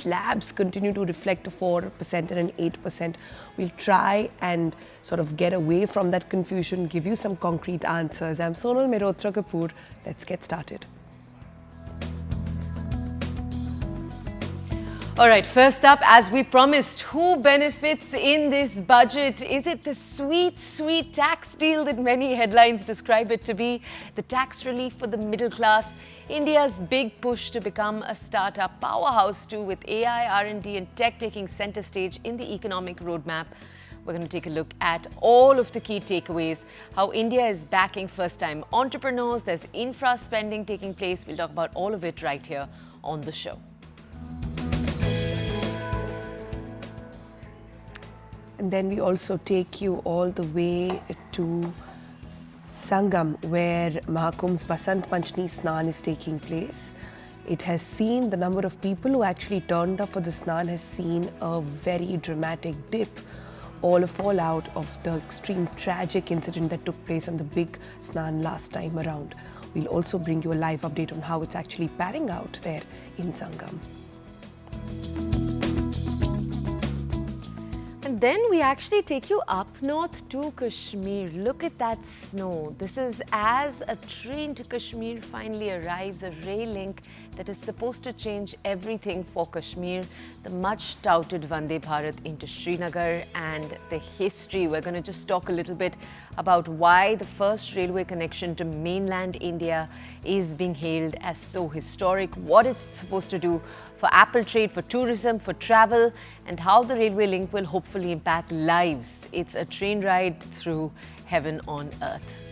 slabs continue to reflect a 4% and an 8%. We'll try and sort of get away from that confusion, give you some concrete answers. I'm Sonal Mehrotra Kapoor. Let's get started. All right, first up, as we promised, who benefits in this budget? Is it the sweet, sweet tax deal that many headlines describe it to be? The tax relief for the middle class? India's big push to become a startup powerhouse too, with AI, R&D and tech taking center stage in the economic roadmap. We're going to take a look at all of the key takeaways, how India is backing first-time entrepreneurs, there's infra spending taking place. We'll talk about all of it right here on the show. And then we also take you all the way to Sangam, where Mahakumph's Basant Panchami Snan is taking place. It has seen the number of people who actually turned up for the Snan has seen a very dramatic dip. All a fallout of the extreme tragic incident that took place on the big Snan last time around. We'll also bring you a live update on how it's actually panning out there in Sangam. And then we actually take you up north to Kashmir. Look at that snow. This is as a train to Kashmir finally arrives, a rail link that is supposed to change everything for Kashmir. The much touted Vande Bharat into Srinagar and the history. We're going to just talk a little bit about why the first railway connection to mainland India is being hailed as so historic, what it's supposed to do for apple trade, for tourism, for travel, and how the railway link will hopefully impact lives. It's a train ride through heaven on earth.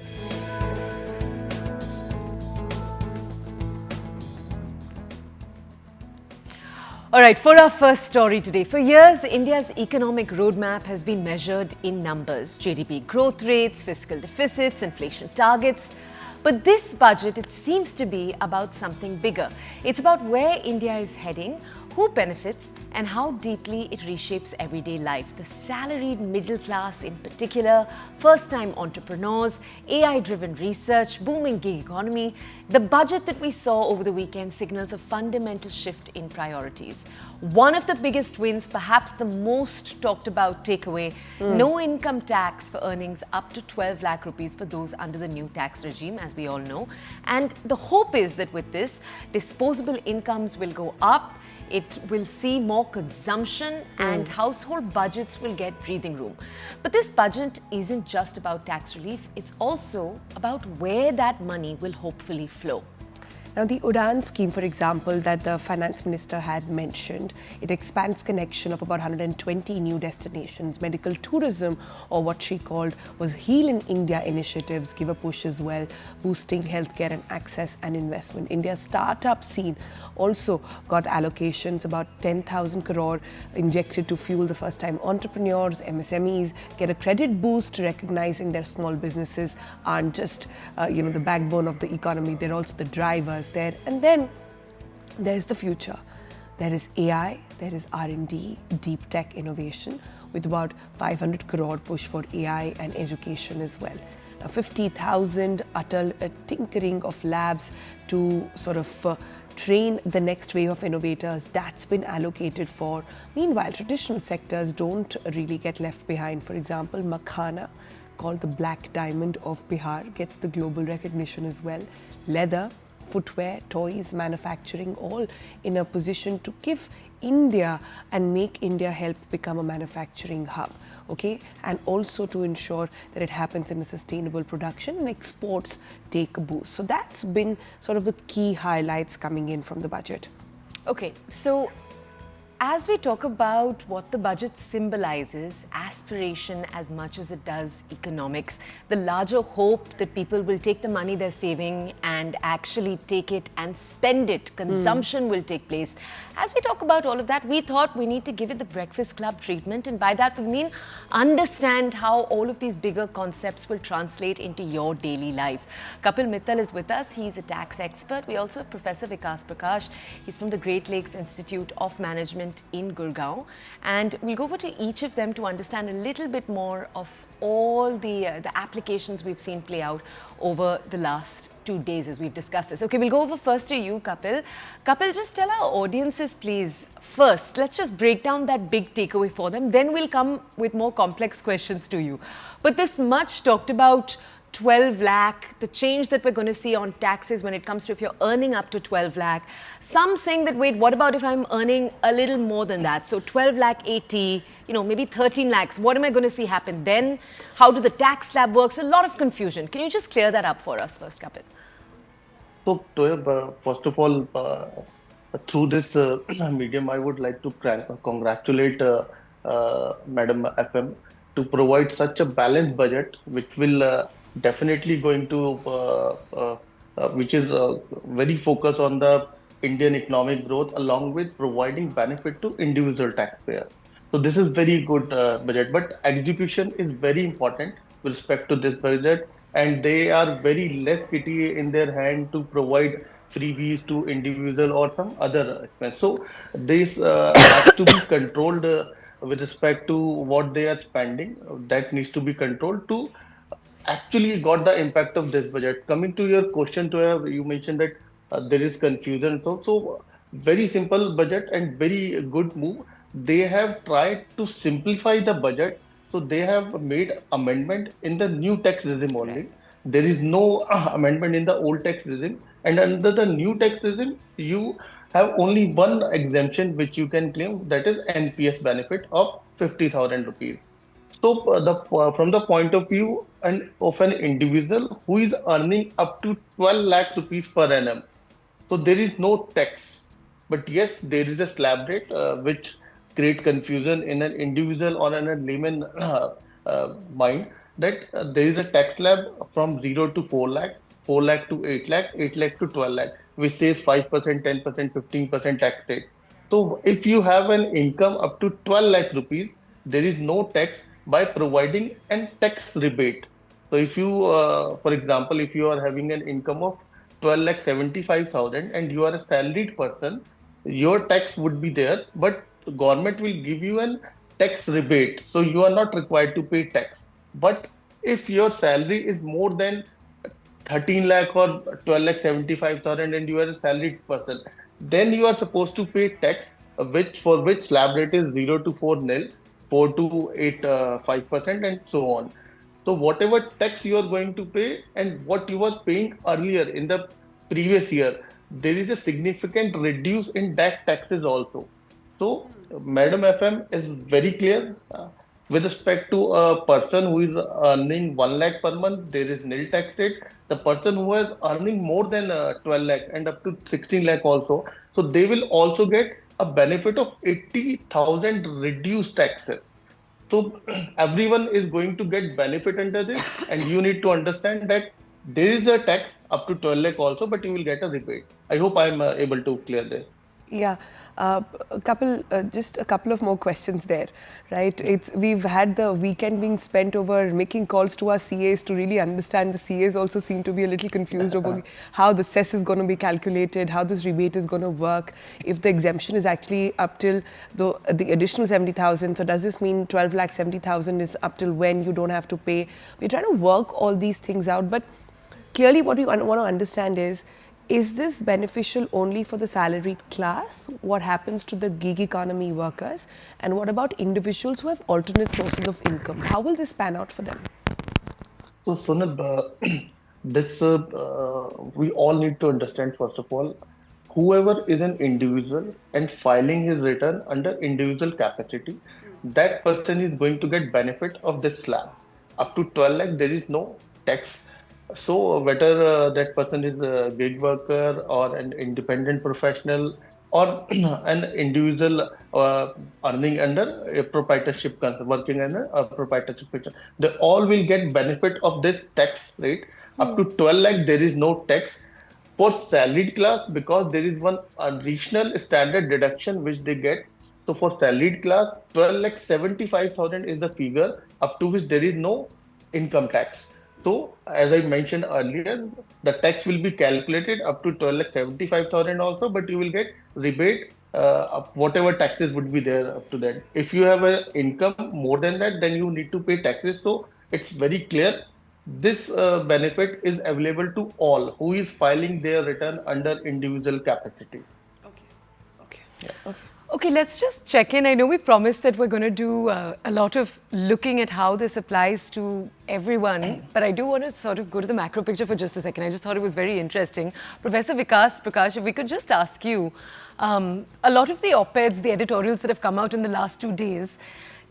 All right, for our first story today. For years, India's economic roadmap has been measured in numbers. GDP growth rates, fiscal deficits, inflation targets. But this budget, it seems to be about something bigger. It's about where India is heading, who benefits, and how deeply it reshapes everyday life. The salaried middle class in particular, first-time entrepreneurs, AI-driven research, booming gig economy. The budget that we saw over the weekend signals a fundamental shift in priorities. One of the biggest wins, perhaps the most talked about takeaway, no income tax for earnings up to 12 lakh rupees for those under the new tax regime, as we all know. And the hope is that with this, disposable incomes will go up. It will see more consumption and household budgets will get breathing room. But this budget isn't just about tax relief, it's also about where that money will hopefully flow. Now, the Udan scheme, for example, that the Finance Minister had mentioned, it expands connection of about 120 new destinations. Medical tourism, or what she called was Heal in India initiatives, give a push as well, boosting healthcare and access and investment. India's startup scene also got allocations, about 10,000 crore injected to fuel the first-time entrepreneurs. MSMEs get a credit boost, recognizing their small businesses aren't just the backbone of the economy, they're also the drivers there. And then there's the future. There is AI, there is R&D, deep tech innovation, with about 500 crore push for AI and education as well. Now 50,000 Atal tinkering of labs to sort of train the next wave of innovators, that's been allocated for. Meanwhile, traditional sectors don't really get left behind. For example, makhana, called the Black Diamond of Bihar, gets the global recognition as well. Leather, footwear, toys, manufacturing, all in a position to give India and make India help become a manufacturing hub, okay? And also to ensure that it happens in a sustainable production and exports take a boost. So that's been sort of the key highlights coming in from the budget. Okay, so as we talk about what the budget symbolizes, aspiration as much as it does economics, the larger hope that people will take the money they're saving and actually take it and spend it, consumption will take place. As we talk about all of that, we thought we need to give it the Breakfast Club treatment, and by that we mean understand how all of these bigger concepts will translate into your daily life. Kapil Mittal is with us. He's a tax expert. We also have Professor Vikas Prakash. He's from the Great Lakes Institute of Management Parliament in Gurgaon, and we'll go over to each of them to understand a little bit more of all the applications we've seen play out over the last 2 days as we've discussed this. Okay, we'll go over first to you, Kapil. Kapil, just tell our audiences, please, first, let's just break down that big takeaway for them. Then we'll come with more complex questions to you. But this much talked about 12 lakh, the change that we're going to see on taxes when it comes to if you're earning up to 12 lakh. Some saying that, wait, what about if I'm earning a little more than that? So 12 lakh 80, maybe 13 lakhs. What am I going to see happen then? How do the tax slab works? A lot of confusion. Can you just clear that up for us first, Kapil? So, first of all, through this medium, I would like to congratulate Madam FM to provide such a balanced budget, which will definitely going to, which is very focused on the Indian economic growth, along with providing benefit to individual taxpayers. So this is very good budget, but execution is very important with respect to this budget, and they are very less kitty in their hand to provide freebies to individual or some other expense. So this has to be controlled with respect to what they are spending. That needs to be controlled to actually got the impact of this budget. Coming to your question, you mentioned that there is confusion. So very simple budget and very good move. They have tried to simplify the budget. So they have made amendment in the new tax regime only. There is no amendment in the old tax regime. And under the new tax regime, you have only one exemption which you can claim, that is NPS benefit of 50,000 rupees. So from the point of view of an individual who is earning up to 12 lakh rupees per annum, so there is no tax. But yes, there is a slab rate which create confusion in an individual or in a layman mind, that there is a tax slab from 0 to 4 lakh, 4 lakh to 8 lakh, 8 lakh to 12 lakh, which says 5%, 10%, 15% tax rate. So if you have an income up to 12 lakh rupees, there is no tax by providing a tax rebate. So if you, for example, if you are having an income of 12 lakh 75,000 and you are a salaried person, your tax would be there, but the government will give you a tax rebate. So you are not required to pay tax. But if your salary is more than 13 lakh or 12 lakh 75,000 and you are a salaried person, then you are supposed to pay tax, for which slab rate is 0 to 4 nil, 4 to 8, 5%, and so on. So whatever tax you are going to pay and what you were paying earlier in the previous year, there is a significant reduce in that taxes also. So Madam FM is very clear. With respect to a person who is earning 1 lakh per month, there is nil tax rate. The person who is earning more than 12 lakh and up to 16 lakh also, so they will also get a benefit of 80,000 reduced taxes. So everyone is going to get benefit under this, and you need to understand that there is a tax up to 12 lakh also, but you will get a rebate. I hope I am able to clear this. Yeah, just a couple of more questions there, right? We've had the weekend being spent over making calls to our CAs to really understand. The CAs also seem to be a little confused over how the cess is going to be calculated, how this rebate is going to work, if the exemption is actually up till the additional 70,000. So does this mean 12 lakh 70,000 is up till when you don't have to pay? We're trying to work all these things out, but clearly what we want to understand is this beneficial only for the salaried class? What happens to the gig economy workers? And what about individuals who have alternate sources of income? How will this pan out for them? So Sonal, this we all need to understand, first of all, whoever is an individual and filing his return under individual capacity, that person is going to get benefit of this slab. Up to 12 lakh, there is no tax. So whether that person is a gig worker or an independent professional or an individual earning under a proprietorship, working under a proprietorship, they all will get benefit of this tax rate. Up to 12 lakh, there is no tax. For salaried class, because there is one additional standard deduction which they get. So for salaried class, 12 lakh 75,000 is the figure up to which there is no income tax. So, as I mentioned earlier, the tax will be calculated up to 12 lakh 75,000 also, but you will get rebate whatever taxes would be there up to that. If you have an income more than that, then you need to pay taxes. So it's very clear. This benefit is available to all who is filing their return under individual capacity. Okay. Yeah. Okay. Okay, let's just check in. I know we promised that we're going to do a lot of looking at how this applies to everyone, but I do want to sort of go to the macro picture for just a second. I just thought it was very interesting. Professor Vikas Prakash, if we could just ask you, a lot of the op-eds, the editorials that have come out in the last 2 days,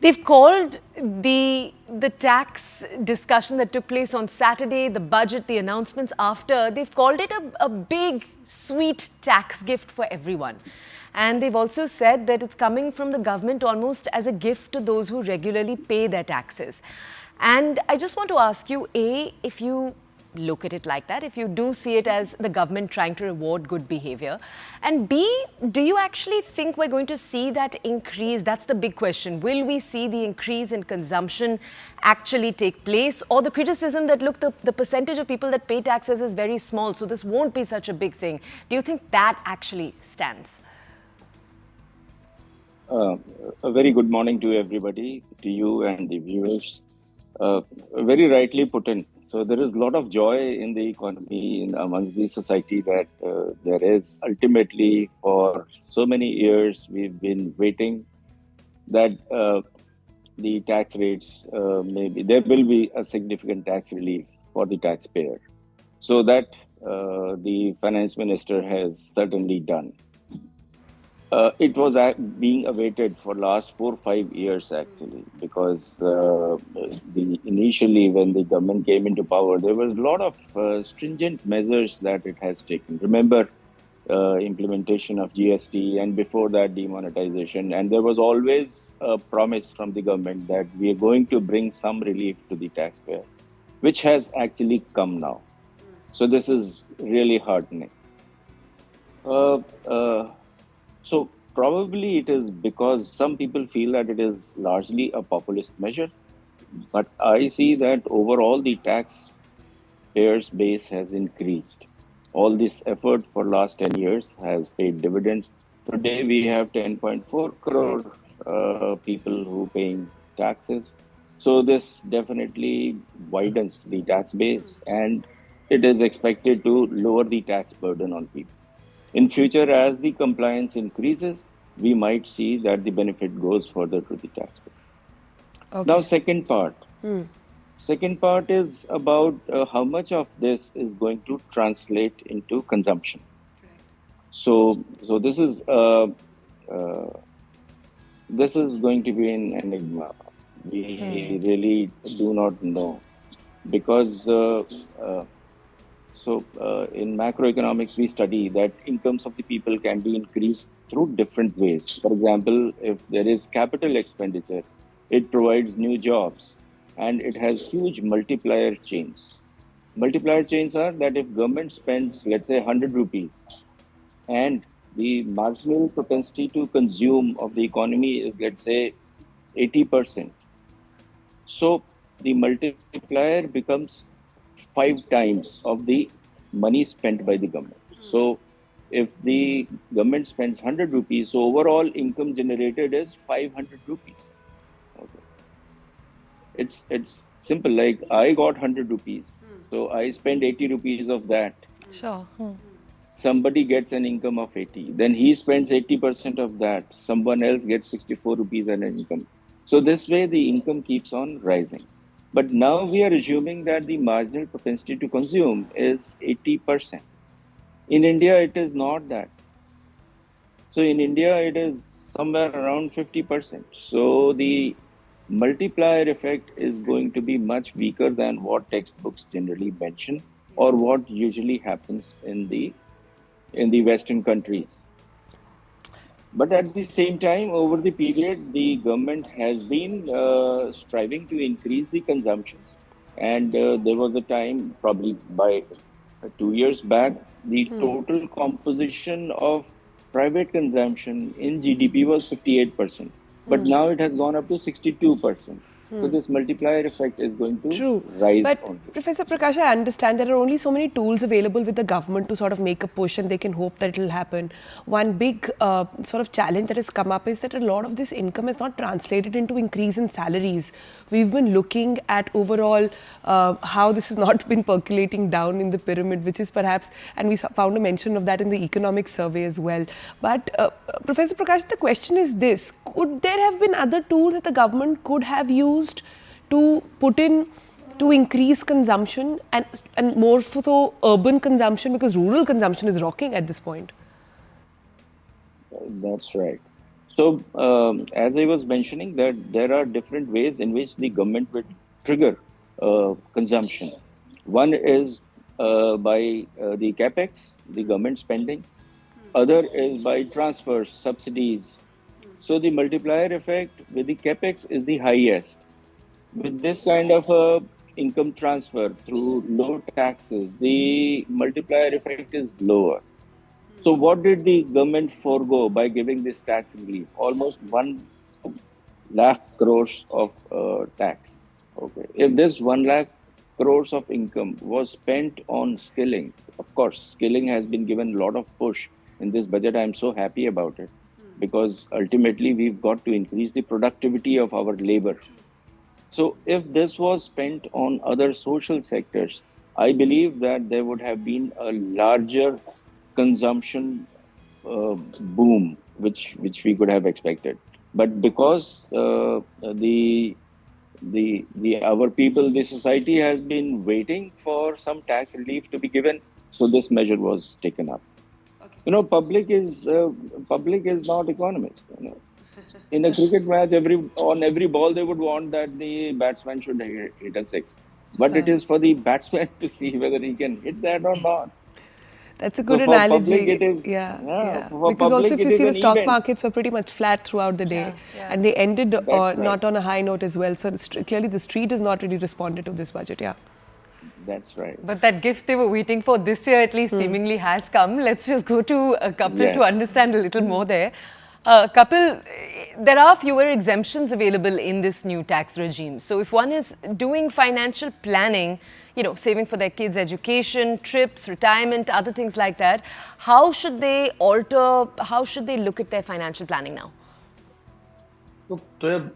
they've called the tax discussion that took place on Saturday, the budget, the announcements after, they've called it a big, sweet tax gift for everyone. And they've also said that it's coming from the government almost as a gift to those who regularly pay their taxes. And I just want to ask you, A, if you look at it like that, if you do see it as the government trying to reward good behavior, and B, do you actually think we're going to see that increase? That's the big question. Will we see the increase in consumption actually take place? Or the criticism that, look, the percentage of people that pay taxes is very small, so this won't be such a big thing. Do you think that actually stands? A very good morning to everybody, to you and the viewers. Very rightly put in. So there is a lot of joy in the economy, amongst the society, that there is ultimately, for so many years we've been waiting that the tax rates, there will be a significant tax relief for the taxpayer. So that the finance minister has certainly done. It was being awaited for last 4 or 5 years actually, because initially when the government came into power, there was a lot of stringent measures that it has taken. Remember, implementation of GST, and before that demonetization, and there was always a promise from the government that we are going to bring some relief to the taxpayer, which has actually come now. So this is really heartening. So probably it is because some people feel that it is largely a populist measure, but I see that overall the taxpayers base has increased. All this effort for last 10 years has paid dividends. Today we have 10.4 crore people who paying taxes. So this definitely widens the tax base, and it is expected to lower the tax burden on people. In future, as the compliance increases, we might see that the benefit goes further to the taxpayer. Okay. Now, second part. Second part is about how much of this is going to translate into consumption. Correct. So this is going to be an enigma. We really do not know, because in macroeconomics, we study that incomes of the people can be increased through different ways. For example, if there is capital expenditure, it provides new jobs, and it has huge multiplier chains. Multiplier chains are that if government spends, let's say, 100 rupees, and the marginal propensity to consume of the economy is, let's say, 80%. So the multiplier becomes 5 times of the money spent by the government. So if the government spends 100 rupees, so overall income generated is 500 rupees. Okay. It's simple, like I got 100 rupees. So I spend 80 rupees of that. Sure. Somebody gets an income of 80. Then he spends 80% of that. Someone else gets 64 rupees an income. So this way the income keeps on rising. But now we are assuming that the marginal propensity to consume is 80%. In India, it is not that. So in India, it is somewhere around 50%. So the multiplier effect is going to be much weaker than what textbooks generally mention, or what usually happens in the Western countries. But at the same time, over the period, the government has been striving to increase the consumptions. And there was a time, probably by 2 years back, the total composition of private consumption in GDP was 58%. But now it has gone up to 62%. So this multiplier effect is going to True. rise But only. Professor Prakash, I understand there are only so many tools available with the government to sort of make a push, and they can hope that it will happen. One big sort of challenge that has come up is that a lot of this income is not translated into increase in salaries. We've been looking at overall how this has not been percolating down in the pyramid, which is perhaps, and we found a mention of that in the economic survey as well. But Professor Prakash, the question is this: could there have been other tools that the government could have used to put in to increase consumption and more so urban consumption, because rural consumption is rocking at this point? That's right. So, as I was mentioning, that there are different ways in which the government would trigger consumption. One is by the capex, the government spending. Other is by transfers, subsidies. So the multiplier effect with the capex is the highest. With this kind of income transfer through low taxes, the multiplier effect is lower. So what did the government forego by giving this tax relief? Almost 1 lakh crores of tax. Okay. If this 1 lakh crores of income was spent on skilling, of course, skilling has been given a lot of push in this budget. I'm so happy about it because ultimately we've got to increase the productivity of our labor. So if this was spent on other social sectors, I believe that there would have been a larger consumption boom, which we could have expected. But because our people, the society has been waiting for some tax relief to be given, so this measure was taken up. You know, public is not economists. You know, in a cricket match, on every ball they would want that the batsman should hit a six, but it is for the batsman to see whether he can hit that or not. That's a So good for analogy. public, it is for Because also, public, if you it is see, the an stock event. markets were pretty much flat throughout the day, and they ended That's not right. on a high note as well. So clearly, the street has not really responded to this budget. Yeah. That's right. But that gift they were waiting for this year at least seemingly has come. Let's just go to Kapil to Yes. understand a little more there. Kapil, there are fewer exemptions available in this new tax regime. So if one is doing financial planning, you know, saving for their kids' education, trips, retirement, other things like that, how should they look at their financial planning now? So,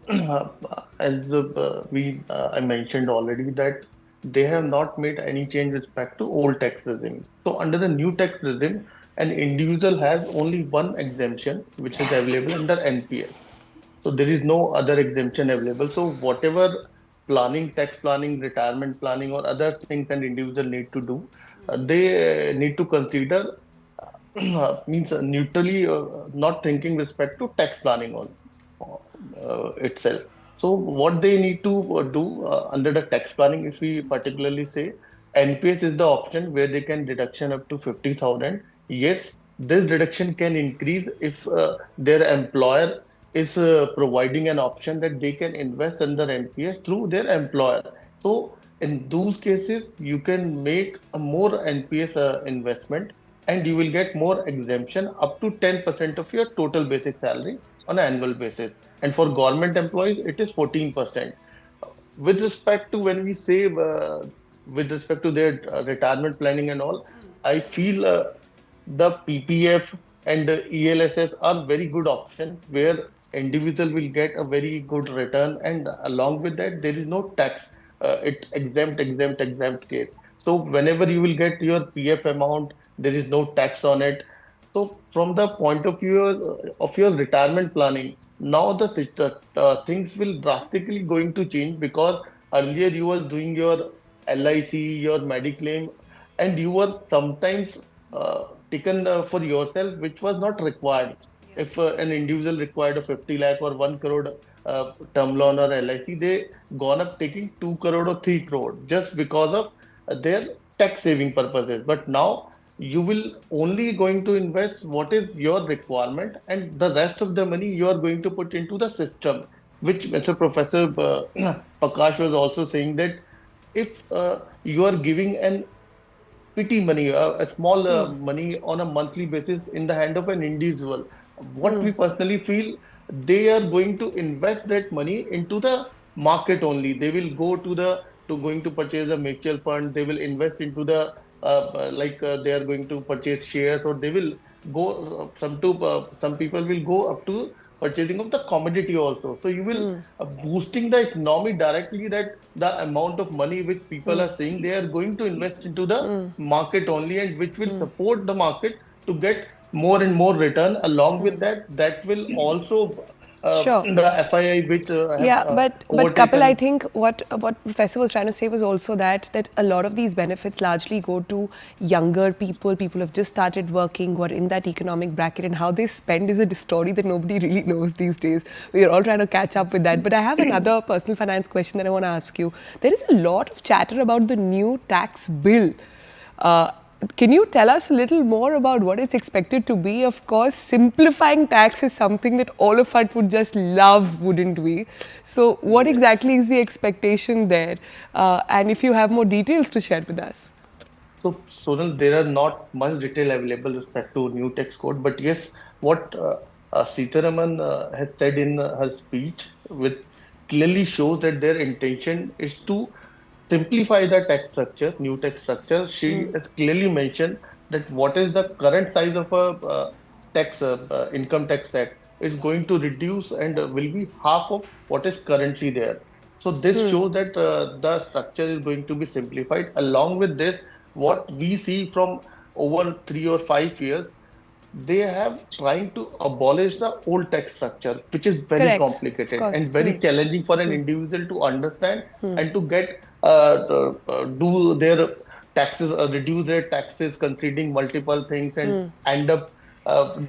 as I mentioned already that they have not made any change with respect to old tax regime. So under the new tax regime, an individual has only one exemption which is available under NPS. So there is no other exemption available. So whatever planning, tax planning, retirement planning, or other things an individual need to do, they need to consider means neutrally, not thinking respect to tax planning on itself. So what they need to do under the tax planning, if we particularly say NPS is the option where they can deduction up to 50,000. Yes, this deduction can increase if their employer is providing an option that they can invest under NPS through their employer. So in those cases, you can make a more NPS investment and you will get more exemption up to 10% of your total basic salary on an annual basis. And for government employees, it is 14%. With respect to when we say, with respect to their retirement planning and all, I feel the PPF and the ELSS are very good option where individual will get a very good return, and along with that there is no tax. It exempt case. So whenever you will get your PF amount, there is no tax on it. So from the point of your retirement planning, now things will drastically going to change, because earlier you were doing your LIC, your mediclaim, and you were sometimes taken for yourself, which was not required. If an individual required a 50 lakh or 1 crore term loan or LIC, they gone up taking 2 crore or 3 crore just because of their tax saving purposes. But now you will only going to invest what is your requirement, and the rest of the money you are going to put into the system, which Mr. Professor Prakash was also saying that if you are giving an petty money, a small money on a monthly basis in the hand of an individual, what we personally feel, they are going to invest that money into the market only. They will go to going to purchase a mutual fund. They will invest into the they are going to purchase shares, or they will go some people will go up to purchasing of the commodity also. So you will boosting the economy directly, that the amount of money which people are saying they are going to invest into the market only, and which will support the market to get more and more return. Along with that, that will also Sure. the FII which have Yeah, but Kapil, I overtaken. think what Professor was trying to say was also that a lot of these benefits largely go to younger people, people who have just started working, who are in that economic bracket, and how they spend is a story that nobody really knows these days. We are all trying to catch up with that. But I have another personal finance question that I want to ask you. There is a lot of chatter about the new tax bill. Uh, can you tell us a little more about what it's expected to be? Of course, simplifying tax is something that all of us would just love, wouldn't we? So, what Yes. exactly is the expectation there? And if you have more details to share with us. So, Sonal, there are not much detail available with respect to new tax code, but yes, what Sitharaman has said in her speech, with clearly shows that their intention is to simplify the tax structure, new tax structure. She has clearly mentioned that what is the current size of a tax income tax act is going to reduce and will be half of what is currently there. So this shows that the structure is going to be simplified. Along with this, what we see from over 3 or 5 years, they have trying to abolish the old tax structure, which is very Correct. Of complicated course. and very challenging for an individual to understand and to get do their taxes, reduce their taxes, considering multiple things, and end up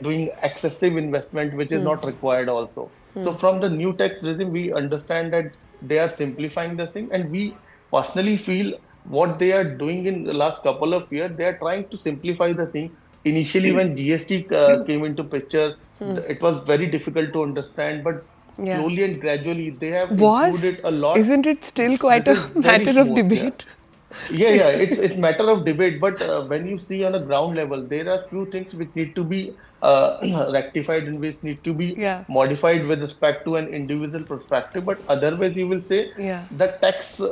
doing excessive investment, which is not required also. So from the new tax regime, we understand that they are simplifying the thing, and we personally feel what they are doing in the last couple of years, they are trying to simplify the thing. Initially, when GST came into picture, it was very difficult to understand, but Yeah. slowly and gradually they have improved Was, it a lot, isn't it still quite which a is very matter of smooth. Yeah. debate? Yeah, it's matter of debate, but when you see on a ground level, there are few things which need to be rectified and which need to be Yeah. modified with respect to an individual perspective. But otherwise, you will say Yeah. the tax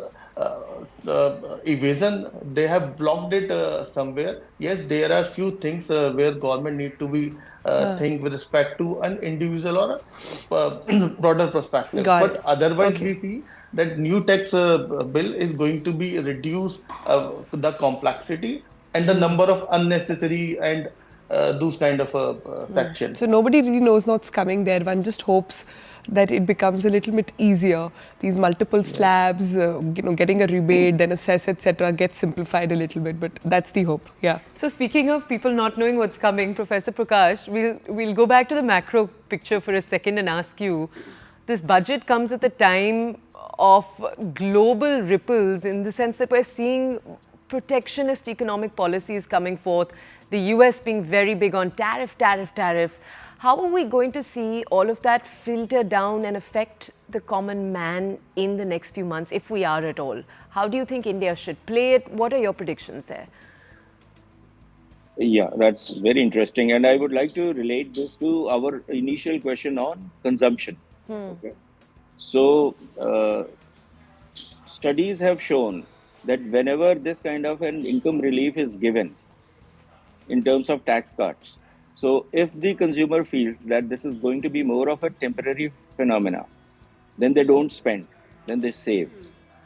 evasion, they have blocked it somewhere. Yes, there are few things where government need to be think with respect to an individual or a broader perspective. Got But it. otherwise, Okay. we see that new tax bill is going to be reduce the complexity and the number of unnecessary and those kind of sections. So nobody really knows what's coming there. One just hopes that it becomes a little bit easier. These multiple Yes. slabs, getting a rebate, then a cess, etc., gets simplified a little bit. But that's the hope. Yeah. So speaking of people not knowing what's coming, Professor Prakash, we'll go back to the macro picture for a second and ask you, this budget comes at the time of global ripples in the sense that we're seeing protectionist economic policies coming forth, the US being very big on tariff. How are we going to see all of that filter down and affect the common man in the next few months, if we are at all? How do you think India should play it? What are your predictions there? Yeah, that's very interesting. And I would like to relate this to our initial question on consumption. Okay. So, studies have shown that whenever this kind of an income relief is given in terms of tax cuts, so if the consumer feels that this is going to be more of a temporary phenomena, then they don't spend, then they save.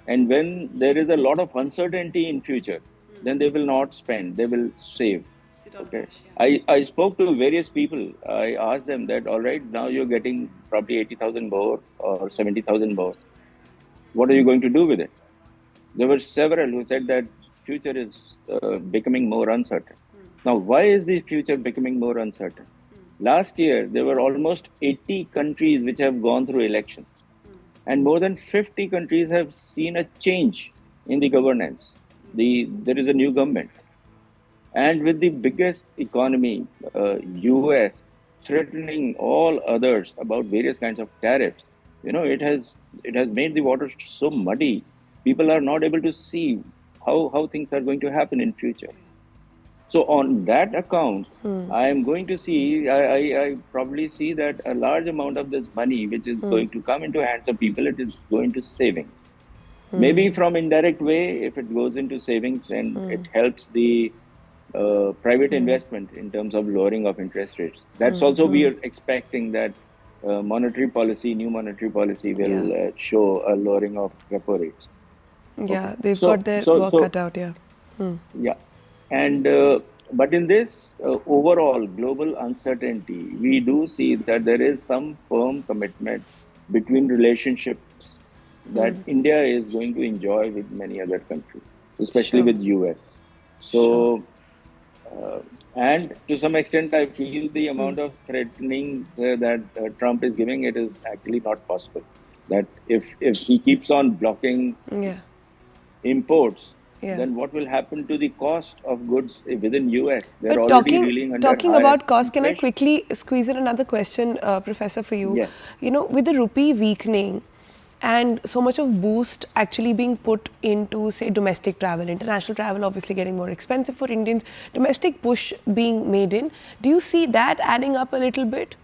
And when there is a lot of uncertainty in future, then they will not spend, they will save. Okay. I spoke to various people. I asked them that, all right, now you're getting probably 80,000 more or 70,000 more. What are you going to do with it? There were several who said that future is becoming more uncertain. Now, why is the future becoming more uncertain? Last year, there were almost 80 countries which have gone through elections. And more than 50 countries have seen a change in the governance. There is a new government. And with the biggest economy, US, threatening all others about various kinds of tariffs, it has made the water so muddy. People are not able to see how things are going to happen in future. So on that account, I am going to see, I probably see that a large amount of this money, which is going to come into hands of people, it is going to savings. Maybe from indirect way, if it goes into savings and it helps the private investment in terms of lowering of interest rates. That's also we are expecting that new monetary policy will show a lowering of repo rates. Yeah, Okay. they've got their work cut out, yeah. Yeah. And but in this overall global uncertainty, we do see that there is some firm commitment between relationships that India is going to enjoy with many other countries, especially with US. So, and to some extent, I feel the amount of threatening that Trump is giving, it is actually not possible. That if he keeps on blocking imports, then what will happen to the cost of goods within US? They're But already reeling under talking high about cost, can I inflation. quickly squeeze in another question, Professor, for you? Yes. You know, with the rupee weakening and so much of boost actually being put into, say, domestic travel, international travel obviously getting more expensive for Indians, domestic push being made in, do you see that adding up a little bit?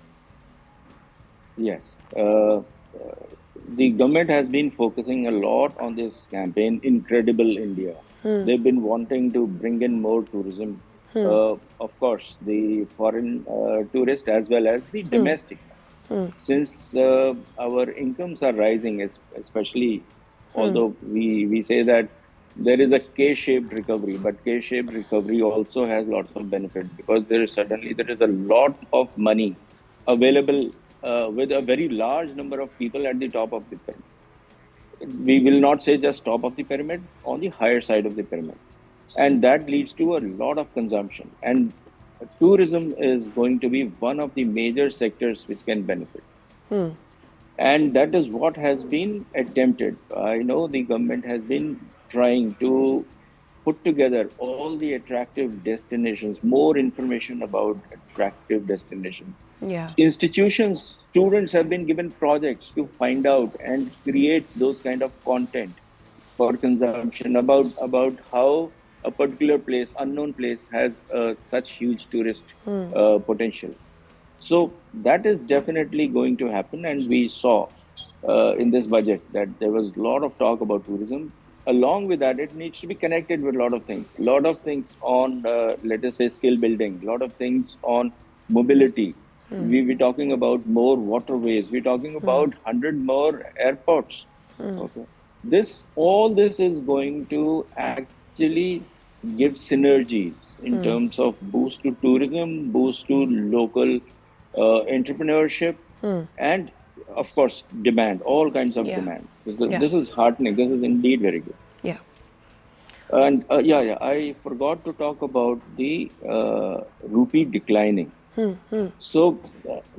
Yes. The government has been focusing a lot on this campaign, Incredible India. They've been wanting to bring in more tourism. Of course, the foreign tourist as well as the domestic. Since our incomes are rising, especially although we say that there is a K-shaped recovery, but K-shaped recovery also has lots of benefit because there is a lot of money available with a very large number of people at the top of the pyramid. We will not say just top of the pyramid, on the higher side of the pyramid. And that leads to a lot of consumption. And tourism is going to be one of the major sectors which can benefit. And that is what has been attempted. I know the government has been trying to put together all the attractive destinations, more information about attractive destinations. Yeah. Institutions, students have been given projects to find out and create those kind of content for consumption about how a particular place, unknown place, has such huge tourist potential. So that is definitely going to happen, and we saw in this budget that there was a lot of talk about tourism. Along with that, it needs to be connected with a lot of things. A lot of things on, let us say, skill building. A lot of things on mobility. We're talking about more waterways. We're talking about 100 more airports. Okay. All this is going to actually give synergies in terms of boost to tourism, boost to local entrepreneurship, and of course demand, all kinds of demand. This is heartening. This is indeed very good. Yeah. And I forgot to talk about the rupee declining. So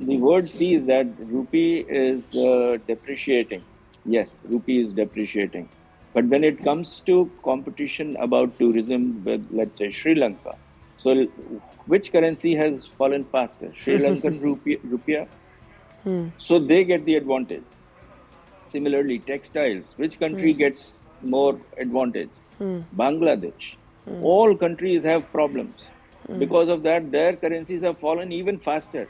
the word sees that rupee is depreciating. Yes, rupee is depreciating. But when it comes to competition about tourism with, let's say, Sri Lanka, so which currency has fallen faster? Sri Lankan rupiah. So they get the advantage. Similarly, textiles, which country gets more advantage? Bangladesh. All countries have problems. Because of that, their currencies have fallen even faster.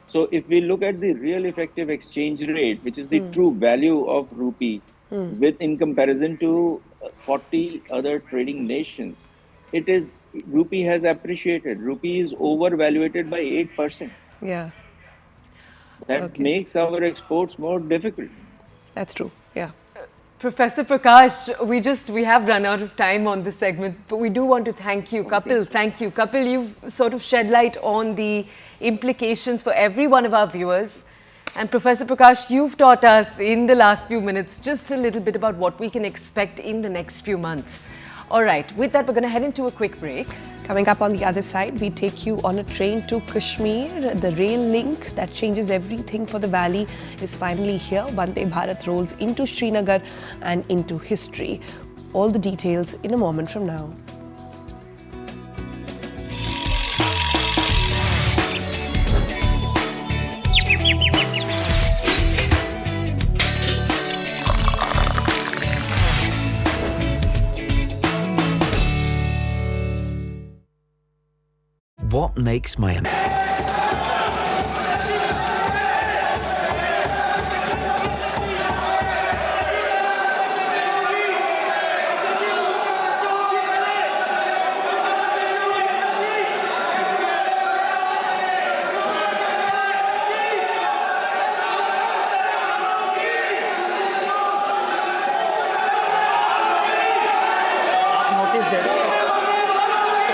So if we look at the real effective exchange rate, which is the true value of rupee, in comparison to 40 other trading nations, rupee has appreciated. Rupee is overvaluated by 8%. Yeah. That makes our exports more difficult. That's true. Yeah. Professor Prakash, we have run out of time on this segment, but we do want to thank you. Kapil, thank you. Kapil, you've sort of shed light on the implications for every one of our viewers. And Professor Prakash, you've taught us in the last few minutes just a little bit about what we can expect in the next few months. All right, with that, we're going to head into a quick break. Coming up on the other side, we take you on a train to Kashmir. The rail link that changes everything for the valley is finally here. Vande Bharat rolls into Srinagar and into history. All the details in a moment from now. makes my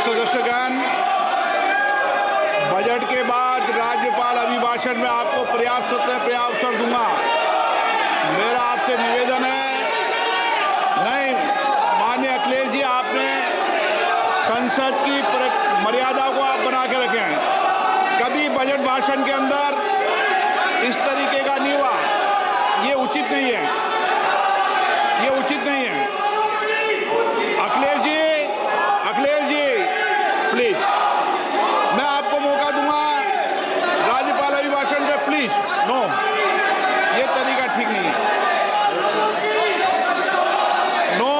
सदस्यगण, budget के बाद राज्यपाल अभिभाषण में आपको पर्याप्त अवसर दूंगा। मेरा आपसे निवेदन है, नहीं माननीय अखिलेश जी, आपने संसद की मर्यादा को आप बना के रखे हैं। कभी बजट भाषण के अंदर इस तरीके का नहीं हुआ, ये उचित नहीं है, ये उचित नहीं है। अखिलेश जी प्लीज, मैं आपको मौका दूंगा राज्यपाल अभिभाषण पे, प्लीज। नो, ये तरीका ठीक नहीं है। नो,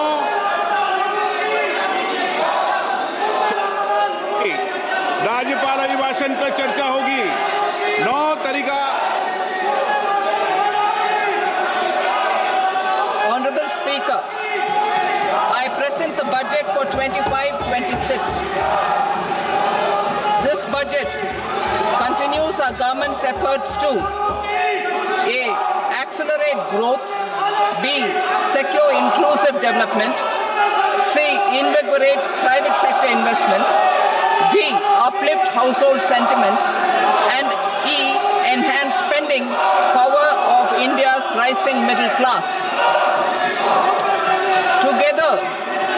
राज्यपाल अभिभाषण पे चर्चा होगी। नो तरीका। Honorable Speaker, I present the budget for 25-26. This budget continues our government's efforts to A. Accelerate growth, B. Secure inclusive development, C. Invigorate private sector investments, D. Uplift household sentiments, and E. Enhance spending power of India's rising middle class. Together,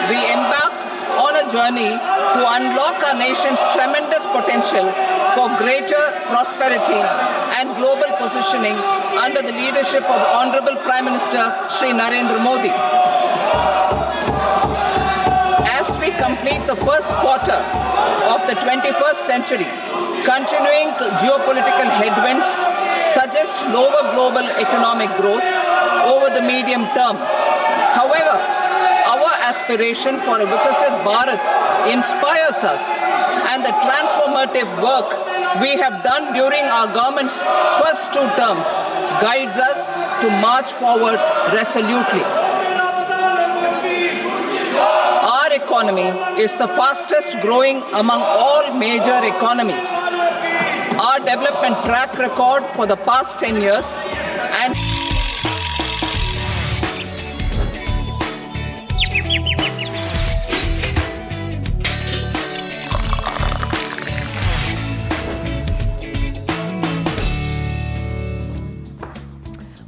we embark on a journey to unlock our nation's tremendous potential for greater prosperity and global positioning under the leadership of Honorable Prime Minister Shri Narendra Modi. As we complete the first quarter of the 21st century, continuing geopolitical headwinds suggest lower global economic growth over the medium term. However, our aspiration for a Vikasit Bharat inspires us, and the transformative work we have done during our government's first 2 terms guides us to march forward resolutely. Our economy is the fastest growing among all major economies. Our development track record for the past 10 years and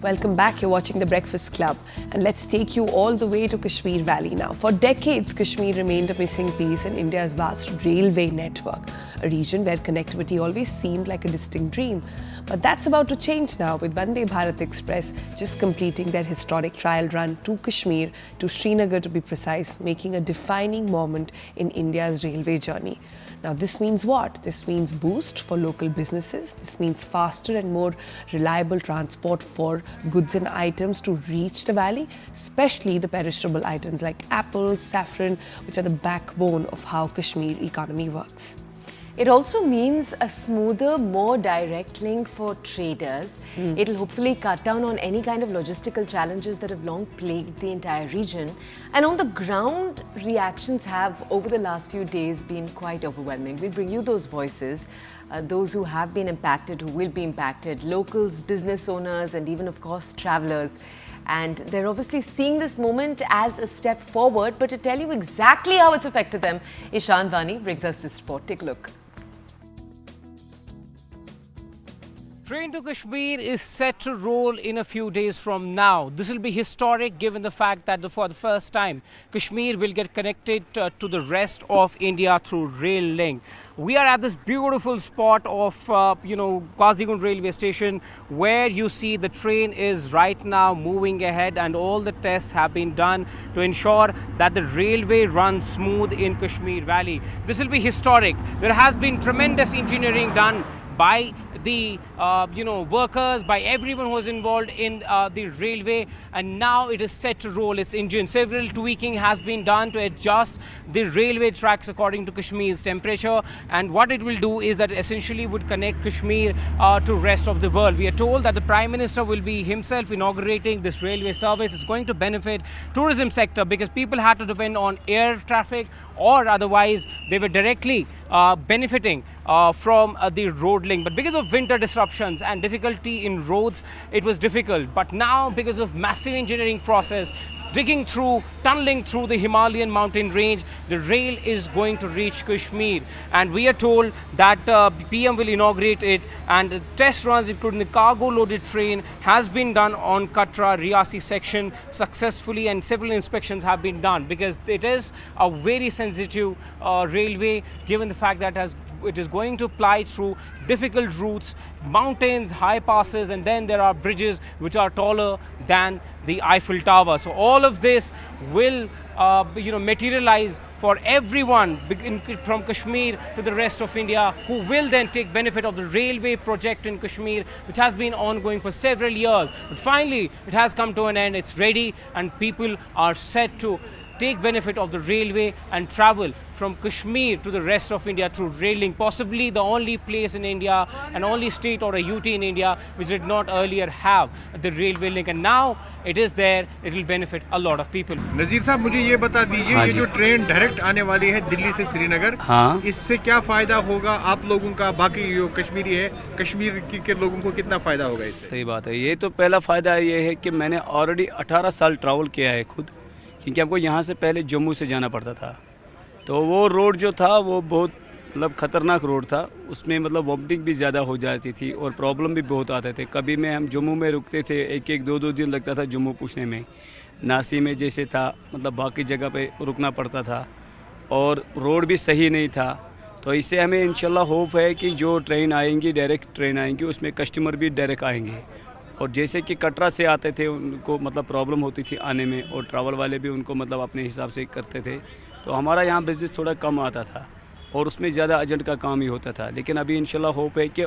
Welcome back. You're watching The Breakfast Club. And let's take you all the way to Kashmir Valley now. For decades, Kashmir remained a missing piece in India's vast railway network, a region where connectivity always seemed like a distant dream. But that's about to change now, with Vande Bharat Express just completing their historic trial run to Kashmir, to Srinagar to be precise, making a defining moment in India's railway journey. Now, this means what? This means boost for local businesses. This means faster and more reliable transport for goods and items to reach the valley, especially the perishable items like apples, saffron, which are the backbone of how Kashmir economy works. It also means a smoother, more direct link for traders. It'll hopefully cut down on any kind of logistical challenges that have long plagued the entire region. And on the ground, reactions have, over the last few days, been quite overwhelming. We'll bring you those voices, those who have been impacted, who will be impacted, locals, business owners, and even, of course, travelers. And they're obviously seeing this moment as a step forward. But to tell you exactly how it's affected them, Ishan Vani brings us this report. Take a look. Train to Kashmir is set to roll in a few days from now. This will be historic given the fact that for the first time, Kashmir will get connected to the rest of India through rail link. We are at this beautiful spot of, Qazigund railway station, where you see the train is right now moving ahead, and all the tests have been done to ensure that the railway runs smooth in Kashmir Valley. This will be historic. There has been tremendous engineering done by the workers, by everyone who was involved in the railway, and now it is set to roll its engine. Several tweaking has been done to adjust the railway tracks according to Kashmir's temperature, and what it will do is that essentially would connect Kashmir to rest of the world. We are told that the Prime Minister will be himself inaugurating this railway service. It's going to benefit tourism sector because people had to depend on air traffic, or otherwise they were directly benefiting from the road link. But because of winter disruptions and difficulty in roads, it was difficult. But now, because of massive engineering process, digging through, tunneling through the Himalayan mountain range, the rail is going to reach Kashmir. And we are told that PM will inaugurate it, and the test runs, including the cargo-loaded train, has been done on Katra-Riyasi section successfully, and several inspections have been done because it is a very sensitive railway, given the fact that it is going to ply through difficult routes, mountains, high passes, and then there are bridges which are taller than the Eiffel Tower. So all of this will materialize for everyone from Kashmir to the rest of India, who will then take benefit of the railway project in Kashmir, which has been ongoing for several years. But finally, it has come to an end. It's ready, and people are set to take benefit of the railway and travel from Kashmir to the rest of India through rail link, possibly the only place in India, an only state or a UT in India which did not earlier have the railway link, and now it is there. It will benefit a lot of people. नजीर साहब, मुझे ये बता दीजिए, ये जो train direct आने वाली है दिल्ली से श्रीनगर, इससे क्या फायदा होगा आप लोगों का, बाकी जो कश्मीरी है, कश्मीर के लोगों को कितना फायदा होगा इससे? सही बात है। ये तो पहला फ़ायदा ये है कि मैंने ऑलरेडी 18 साल ट्रैवल किया है खुद, क्योंकि हमको यहाँ से पहले जम्मू से जाना पड़ता था, तो वो रोड जो था वो बहुत ख़तरनाक रोड था। उसमें वॉमिटिंग भी ज़्यादा हो जाती थी और प्रॉब्लम भी बहुत आते थे। कभी में हम जम्मू में रुकते थे, एक दो दिन लगता था जम्मू पहुँचने में। नासी में जैसे था, बाकी जगह पे रुकना पड़ता था और रोड भी सही नहीं था। तो इससे हमें इंशाल्लाह होप है कि जो ट्रेन आएंगी, डायरेक्ट ट्रेन आएंगी, उसमें कस्टमर भी डायरेक्ट आएंगे। और जैसे कि कटरा से आते थे, उनको प्रॉब्लम होती थी आने में, और ट्रैवल वाले भी उनको अपने हिसाब से करते थे, तो हमारा यहाँ बिज़नेस थोड़ा कम आता था और उसमें ज़्यादा एजेंट का काम ही होता था। लेकिन अभी इंशाल्लाह होप है कि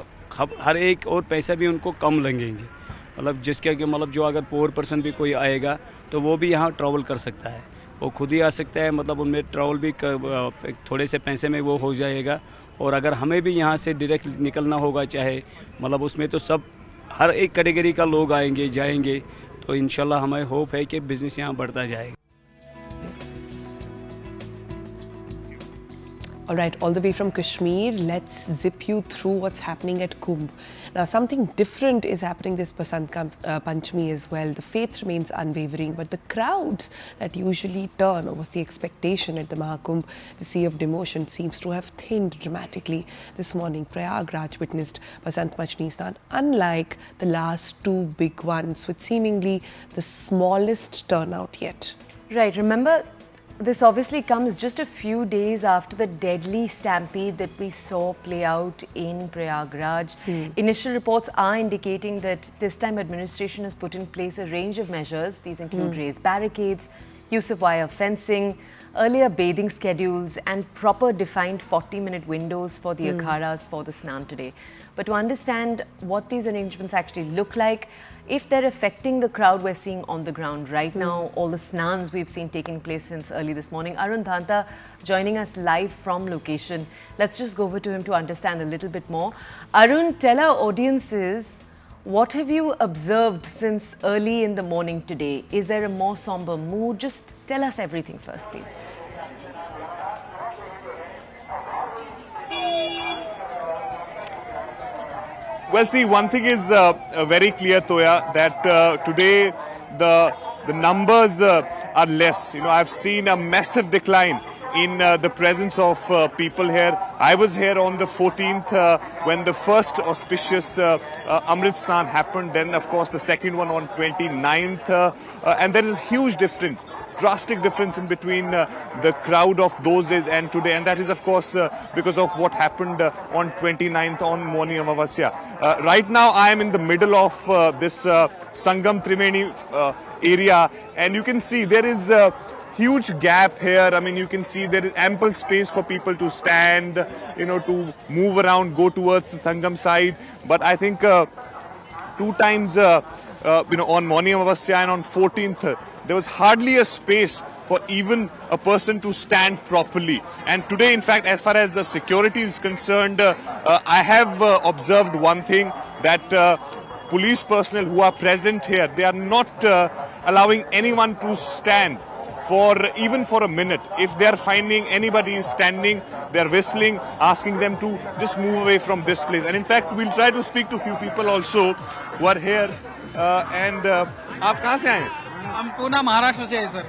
हर एक और पैसा भी उनको कम लगेंगे, जिसके कि जो अगर पोअर पर्सन भी कोई आएगा तो वो भी यहाँ ट्रैवल कर सकता है, वो खुद ही आ सकता है। उनमें ट्रैवल भी थोड़े से पैसे में वो हो जाएगा। और अगर हमें भी यहाँ से डायरेक्ट निकलना होगा, चाहे उसमें तो सब हर एक कैटेगरी का लोग आएंगे जाएंगे, तो इंशाल्लाह हमें होप है कि बिज़नेस यहाँ बढ़ता जाएगा। All right, all the way from Kashmir, let's zip you through what's happening at Kumbh. Now, something different is happening this Basant Panchami as well. The faith remains unwavering, but the crowds that usually turn, or was the expectation at the Mahakumbh, the Sea of Devotion, seems to have thinned dramatically. This morning, Prayagraj witnessed Basant Panchami, unlike the last two big ones, with seemingly the smallest turnout yet. Right, remember, this obviously comes just a few days after the deadly stampede that we saw play out in Prayagraj. Initial reports are indicating that this time administration has put in place a range of measures. These include raised barricades, use of wire fencing, earlier bathing schedules, and proper defined 40-minute windows for the akharas for the Snan today. But to understand what these arrangements actually look like, if they're affecting the crowd we're seeing on the ground right now, all the snans we've seen taking place since early this morning. Arun Dhanta joining us live from location. Let's just go over to him to understand a little bit more. Arun, tell our audiences, what have you observed since early in the morning today? Is there a more somber mood? Just tell us everything first, please. Well, see, one thing is very clear, Toya, that today the numbers are less. I've seen a massive decline in the presence of people here. I was here on the 14th when the first auspicious Amrit Snan happened. Then, of course, the second one on 29th. And there is a huge difference. Drastic difference in between the crowd of those days and today, and that is of course because of what happened on 29th on morning of Amavasya. Right now I am in the middle of this Sangam Trimeni area, and you can see there is huge gap here. I mean, you can see there is ample space for people to stand, to move around, go towards the Sangam side. But I think two times, on Mauni Amavasya and on 14th, there was hardly a space for even a person to stand properly. And today, in fact, as far as the security is concerned, I have observed one thing, that police personnel who are present here, they are not allowing anyone to stand even for a minute. If they are finding anybody is standing, they are whistling, asking them to just move away from this place. And in fact, we'll try to speak to a few people also who are here. आप कहाँ से आए? हम पूना महाराष्ट्र से हैं sir.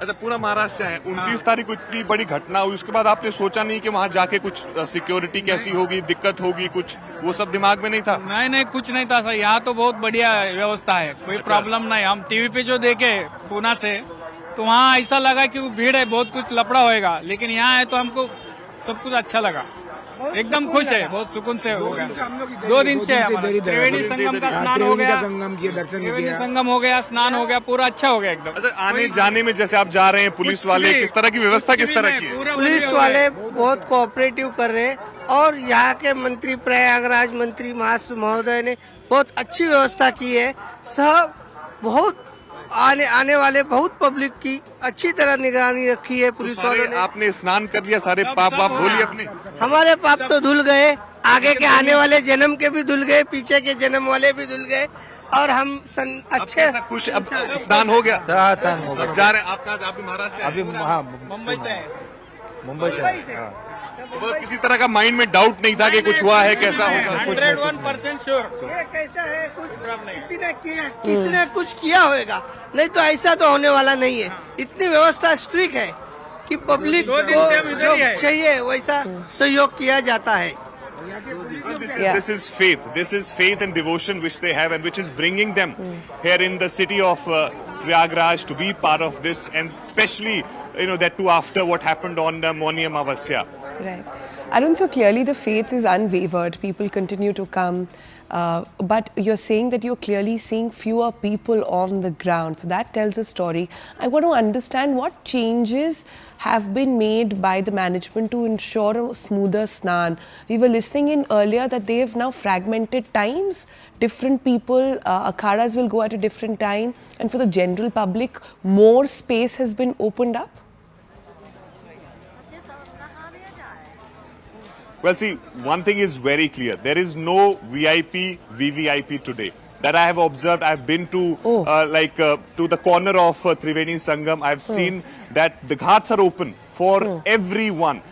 अच्छा, पूरा महाराष्ट्र है। 29 तारीख को इतनी बड़ी घटना हुई, उसके बाद आपने सोचा नहीं कि वहाँ जाके कुछ सिक्योरिटी कैसी होगी, दिक्कत होगी, कुछ वो सब दिमाग में नहीं था? नहीं, कुछ नहीं था सर। यहाँ तो बहुत बढ़िया व्यवस्था है, कोई प्रॉब्लम नहीं। हम टीवी पे जो देखे पूना से, तो वहाँ ऐसा लगा कि भीड़ है, बहुत कुछ लफड़ा होएगा, लेकिन यहाँ है तो हमको सब कुछ अच्छा लगा, एकदम खुश है, बहुत सुकून से हो गया। 2 दिन से त्रिवेणी संगम का स्नान हो गया, त्रिवेणी संगम हो गया, स्नान हो गया, पूरा अच्छा हो गया एकदम। अच्छा, आने जाने में जैसे आप जा रहे हैं, पुलिस वाले किस तरह की व्यवस्था, किस तरह की है? पुलिस वाले बहुत कोऑपरेटिव कर रहे हैं, और यहाँ के मंत्री, प्रयागराज मंत्री महोदय ने बहुत अच्छी व्यवस्था की है। सब बहुत आने वाले बहुत पब्लिक की अच्छी तरह निगरानी रखी है पुलिस वालों ने। आपने स्नान कर लिया, सारे पाप धो लिए अपने? हमारे पाप तो धुल गए, आगे के आने वाले जन्म के भी धुल गए, पीछे के जन्म वाले भी धुल गए, और हम अच्छे खुश। अब स्नान हो गया? स्नान हो गया। जा रहे हैं आप भी महाराष्ट्र से? अभी मुंबई से। तो किसी तरह का माइंड में डाउट नहीं था कि कुछ हुआ है, कैसा होगा? 101% श्योर। कैसा है, कुछ किसी ने कुछ किया होगा, नहीं तो ऐसा तो होने वाला नहीं है। इतनी व्यवस्था स्ट्रिक्ट है कि पब्लिक को जो चाहिए वैसा सहयोग किया जाता है। This is faith and devotion which they have, and which is bringing them here in the city of Prayagraj to be part of this, and especially that too after what happened on Mauni Amavasya. Right. Arun, so clearly the faith is unwavered. People continue to come. But you're saying that you're clearly seeing fewer people on the ground. So that tells a story. I want to understand what changes have been made by the management to ensure a smoother snan. We were listening in earlier that they have now fragmented times. Different people, akharas will go at a different time. And for the general public, more space has been opened up. Well, see, one thing is very clear. There is no VIP, VVIP today. That I have observed. I've been to to the corner of Triveni Sangam. I've seen that the ghats are open for everyone.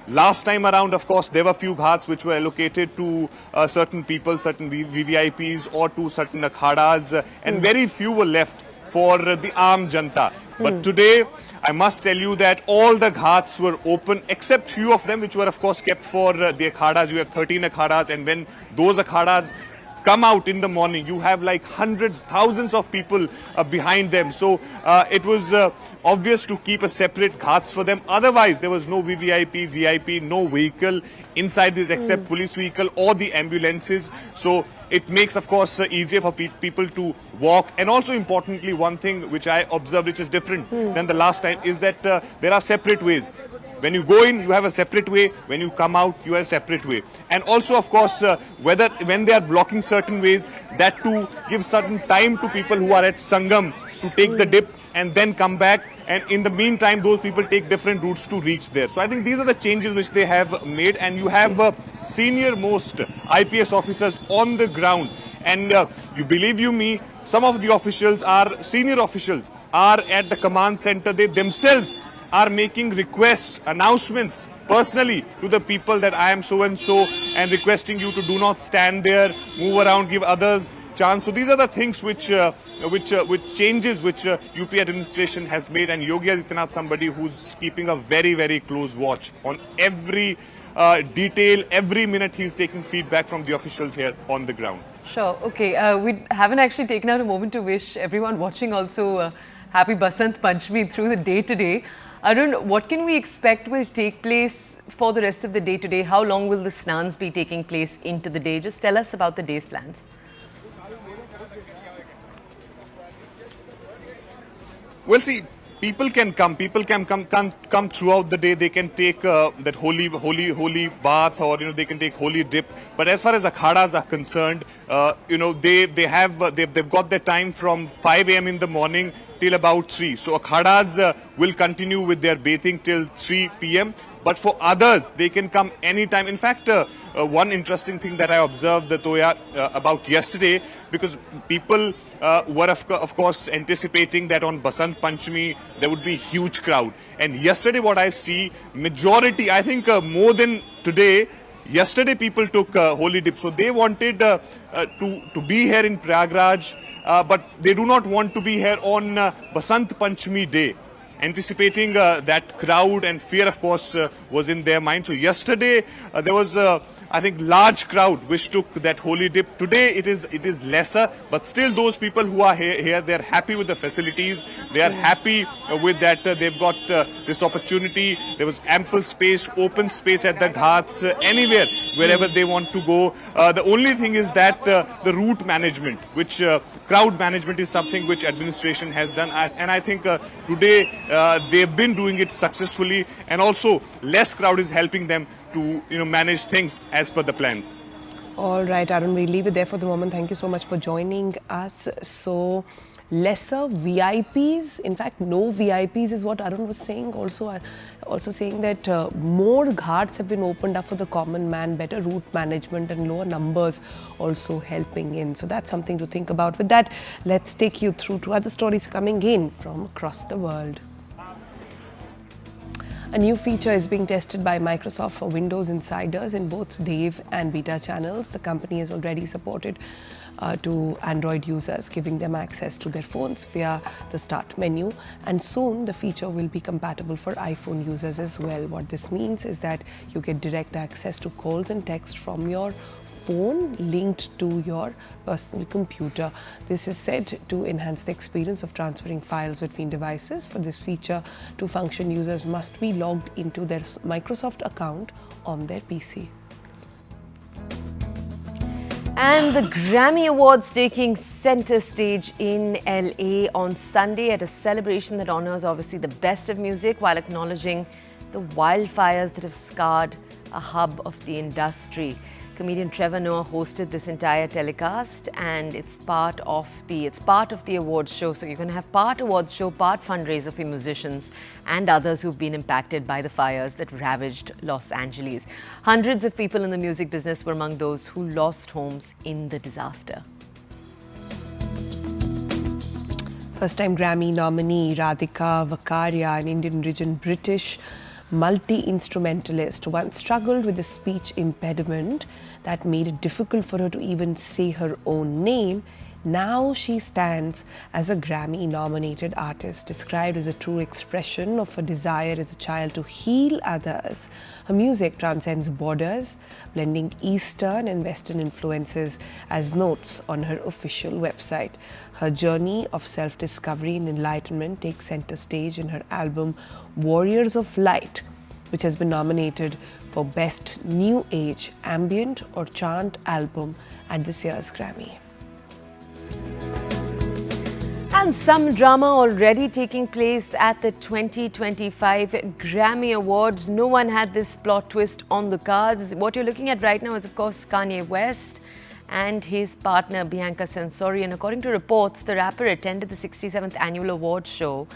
Last time around, of course, there were few ghats which were allocated to certain people, certain VVIPs or to certain akharas, and very few were left for the Aam Janta. But today, I must tell you that all the ghats were open, except few of them which were of course kept for the akharas. You have 13 akharas, and when those akharas come out in the morning, you have like hundreds, thousands of people behind them. So it was obvious to keep a separate ghats for them. Otherwise, there was no VVIP, VIP, no vehicle inside this except police vehicle or the ambulances. So it makes, of course, easier for people to walk. And also importantly, one thing which I observed which is different than the last time is that there are separate ways. When you go in, you have a separate way. When you come out, you have a separate way. And also, of course, when they are blocking certain ways, that too gives certain time to people who are at Sangam to take the dip and then come back. And in the meantime, those people take different routes to reach there. So I think these are the changes which they have made. And you have senior most IPS officers on the ground. And you believe you me, some of the senior officials are at the command center. They themselves are making requests, announcements personally to the people that I am so and so, and requesting you to do not stand there, move around, give others chance. So these are the things which changes which UP administration has made, and Yogi Adityanath, somebody who's keeping a very, very close watch on every detail, every minute he's taking feedback from the officials here on the ground. Sure. Okay. We haven't actually taken out a moment to wish everyone watching also happy Basant Panchami through the day today. Arun, what can we expect will take place for the rest of the day today? How long will the snans be taking place into the day? Just tell us about the day's plans. Well, see, people can come throughout the day. They can take that holy bath, or they can take holy dip. But as far as akharas are concerned, they've got their time from 5 a.m. in the morning till about 3. So akharas will continue with their bathing till 3 p.m. But for others, they can come anytime. In fact, one interesting thing that I observed, Toya, about yesterday, because people were of course anticipating that on Basant Panchami there would be huge crowd. And yesterday what I see, majority, I think more than today, yesterday people took holy dip. So they wanted to be here in Prayagraj, but they do not want to be here on Basant Panchami day. Anticipating that crowd and fear, of course, was in their mind. So yesterday there was, I think, large crowd which took that holy dip. Today it is lesser, but still those people who are here, they are happy with the facilities. They are happy with that. They've got this opportunity. There was ample space, open space at the ghats, anywhere, wherever they want to go. The only thing is that the route management, which crowd management is something which administration has done. And I think today they've been doing it successfully, and also less crowd is helping them to manage things as per the plans. All right, Arun, we'll leave it there for the moment. Thank you so much for joining us. So, lesser VIPs, in fact, no VIPs is what Arun was saying. Also saying that more ghats have been opened up for the common man, better route management and lower numbers also helping in. So that's something to think about. With that, let's take you through to other stories coming in from across the world. A new feature is being tested by Microsoft for Windows insiders in both dev and beta channels. The company has already supported to Android users, giving them access to their phones via the start menu. And soon the feature will be compatible for iPhone users as well. What this means is that you get direct access to calls and text from your phone linked to your personal computer. This is said to enhance the experience of transferring files between devices. For this feature to function, users must be logged into their Microsoft account on their PC. And the Grammy Awards taking center stage in LA on Sunday at a celebration that honors obviously the best of music while acknowledging the wildfires that have scarred a hub of the industry. Comedian Trevor Noah hosted this entire telecast, and it's part of the awards show. So you're going to have part awards show, part fundraiser for musicians and others who've been impacted by the fires that ravaged Los Angeles. Hundreds of people in the music business were among those who lost homes in the disaster. First-time Grammy nominee Radhika Vakaria, an Indian origin British multi-instrumentalist, once struggled with a speech impediment that made it difficult for her to even say her own name. Now she stands as a Grammy-nominated artist, described as a true expression of her desire as a child to heal others. Her music transcends borders, blending Eastern and Western influences, as notes on her official website. Her journey of self-discovery and enlightenment takes center stage in her album Warriors of Light, which has been nominated for Best New Age Ambient or Chant Album at this year's Grammy. And some drama already taking place at the 2025 Grammy Awards. No one had this plot twist on the cards. What you're looking at right now is, of course, Kanye West and his partner Bianca Censori. And according to reports, the rapper attended the 67th annual awards show.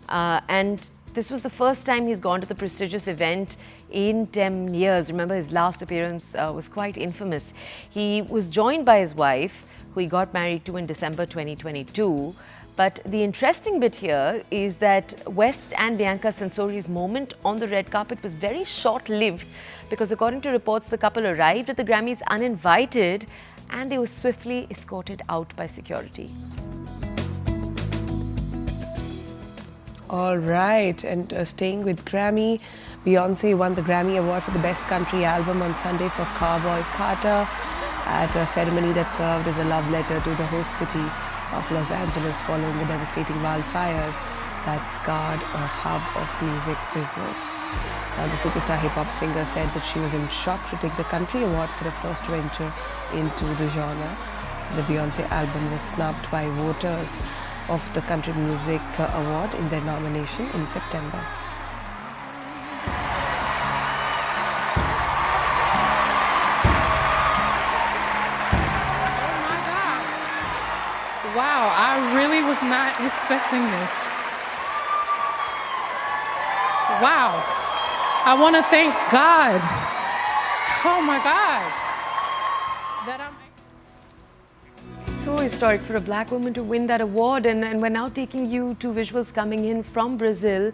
And this was the first time he's gone to the prestigious event in 10 years. Remember, his last appearance was quite infamous. He was joined by his wife, who he got married to in December 2022. But the interesting bit here is that West and Bianca Censori's moment on the red carpet was very short-lived, because according to reports, the couple arrived at the Grammys uninvited and they were swiftly escorted out by security. All right, and staying with Grammy, Beyonce won the Grammy Award for the Best Country Album on Sunday for Cowboy Carter at a ceremony that served as a love letter to the host city of Los Angeles following the devastating wildfires that scarred a hub of music business. The superstar hip-hop singer said that she was in shock to take the country award for her first venture into the genre. The Beyonce album was snubbed by voters of the Country Music Award in their nomination in September. Wow, I really was not expecting this. Wow. I want to thank God. Oh my God. That I'm So historic for a black woman to win that award, and we're now taking you to visuals coming in from Brazil,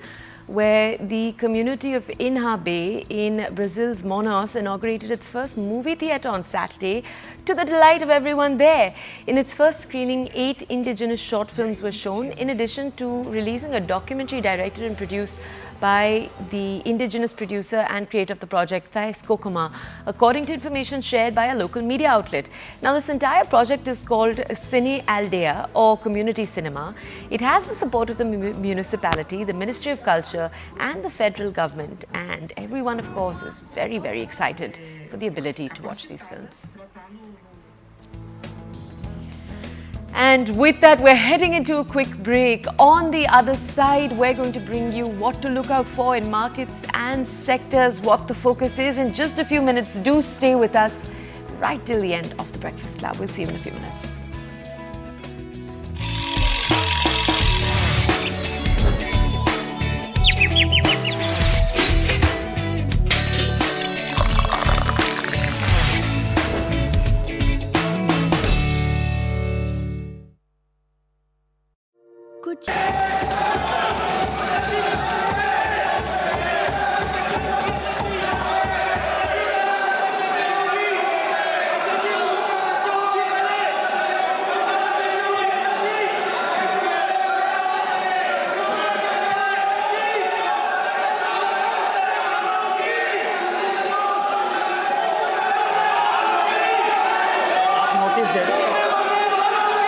where the community of Inhabe in Brazil's Manaus inaugurated its first movie theatre on Saturday, to the delight of everyone there. In its first screening, 8 indigenous short films were shown, in addition to releasing a documentary directed and produced by the indigenous producer and creator of the project, Thais Kokoma, according to information shared by a local media outlet. Now, this entire project is called Cine Aldea, or Community Cinema. It has the support of the municipality, the Ministry of Culture and the federal government, and everyone, of course, is very, very excited for the ability to watch these films. And with that, we're heading into a quick break. On the other side, we're going to bring you what to look out for in markets and sectors, what the focus is in just a few minutes. Do stay with us right till the end of the Breakfast Club. We'll see you in a few minutes.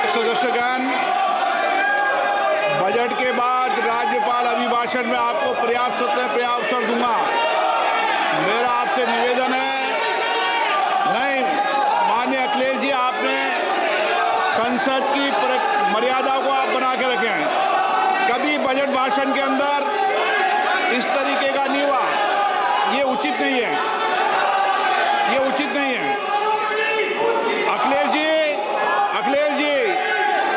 सदस्यगण, budget के बाद राज्यपाल अभिभाषण में आपको पर्याप्त अवसर दूंगा। मेरा आपसे निवेदन है, नहीं माननीय अखिलेश जी, आपने संसद की मर्यादा को आप बना के रखे हैं। कभी बजट भाषण के अंदर इस तरीके का नहीं हुआ, ये उचित नहीं है, ये उचित नहीं है। अखिलेश जी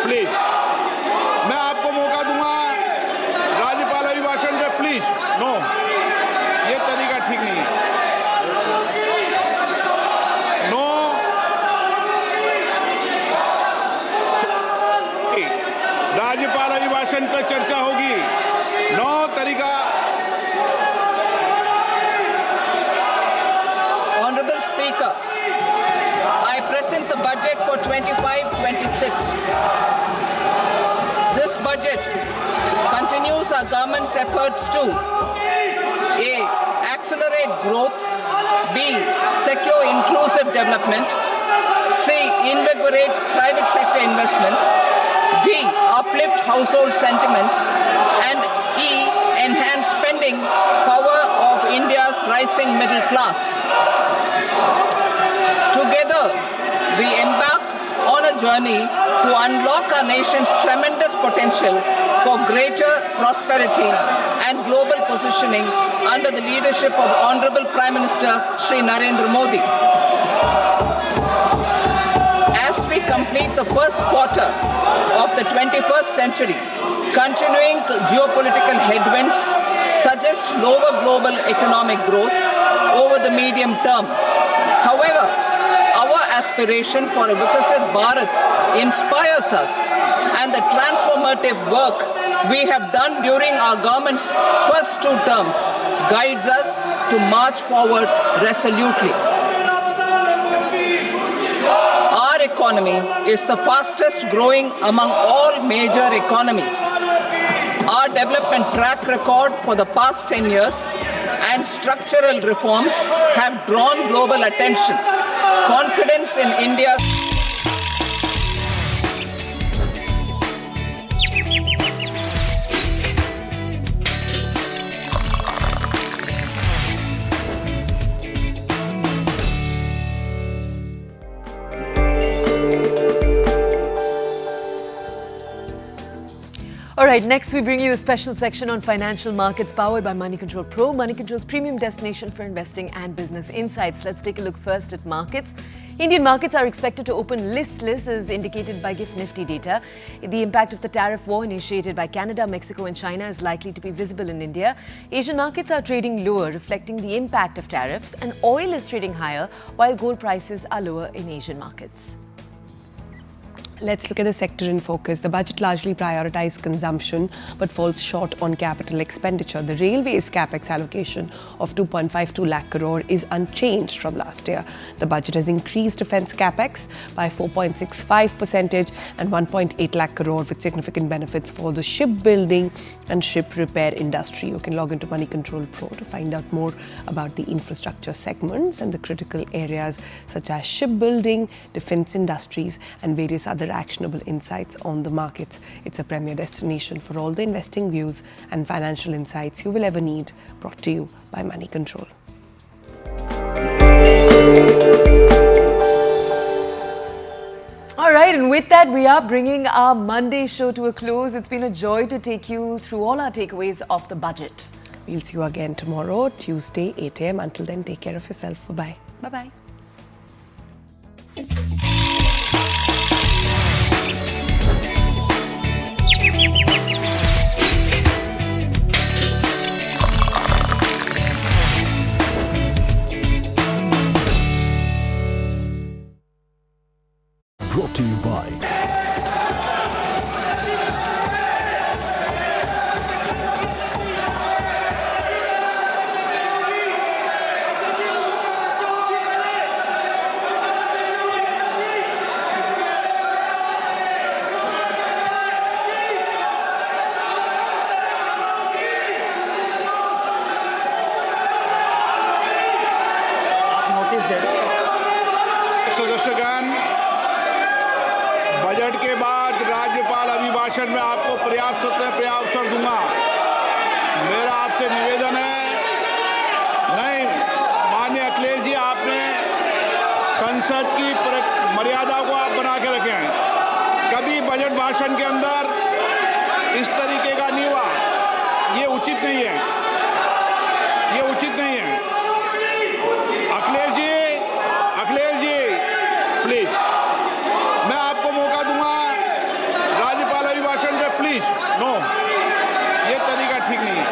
प्लीज, मैं आपको मौका दूंगा राज्यपाल अभिभाषण पे, प्लीज। नो, ये तरीका ठीक नहीं है। नो, राज्यपाल अभिभाषण पे चर्चा होगी। नो तरीका। Honorable Speaker, I present the budget for 25-26. This budget continues our government's efforts to A. Accelerate growth, B. Secure inclusive development, C. Invigorate private sector investments, D. Uplift household sentiments, and E. Enhance spending power of India's rising middle class. Together, we embark on a journey to unlock our nation's tremendous potential for greater prosperity and global positioning under the leadership of Honorable Prime Minister Shri Narendra Modi. As we complete the first quarter of the 21st century, continuing geopolitical headwinds suggest lower global economic growth over the medium term. However, our aspiration for a Vikasit Bharat inspires us, and the transformative work we have done during our government's first 2 terms guides us to march forward resolutely. Our economy is the fastest growing among all major economies. Our development track record for the past 10 years and structural reforms have drawn global attention. Confidence in India's right, next we bring you a special section on financial markets powered by Money Control Pro, Money Control's premium destination for investing and business insights. Let's take a look first at markets. Indian markets are expected to open listless as indicated by GIFT Nifty data. The impact of the tariff war initiated by Canada, Mexico and China is likely to be visible in India. Asian markets are trading lower, reflecting the impact of tariffs, and oil is trading higher while gold prices are lower in Asian markets. Let's look at the sector in focus. The budget largely prioritized consumption but falls short on capital expenditure. The railways capex allocation of 2.52 lakh crore is unchanged from last year. The budget has increased defence capex by 4.65% and 1.8 lakh crore with significant benefits for the shipbuilding and ship repair industry. You can log into Money Control Pro to find out more about the infrastructure segments and the critical areas such as shipbuilding, defence industries and various other actionable insights on the markets. It's a premier destination for all the investing views and financial insights you will ever need, brought to you by Money Control. All right, and with that, we are bringing our Monday show to a close. It's been a joy to take you through all our takeaways of the budget. We'll see you again tomorrow, Tuesday, 8 a.m. Until then, take care of yourself. Bye-bye. Bye-bye. Brought to you by सदस्यगण, budget के बाद राज्यपाल अभिभाषण में आपको पर्याप्त अवसर दूंगा। मेरा आपसे निवेदन है, नहीं माननीय अखिलेश जी, आपने संसद की मर्यादा को आप बना के रखे हैं। कभी बजट भाषण के अंदर इस तरीके का नहीं हुआ, ये उचित नहीं है, ये उचित नहीं है। अखिलेश जी प्लीज, मैं आपको मौका दूंगा राज्यपाल अभिभाषण पे, प्लीज। नो, ये तरीका ठीक नहीं है।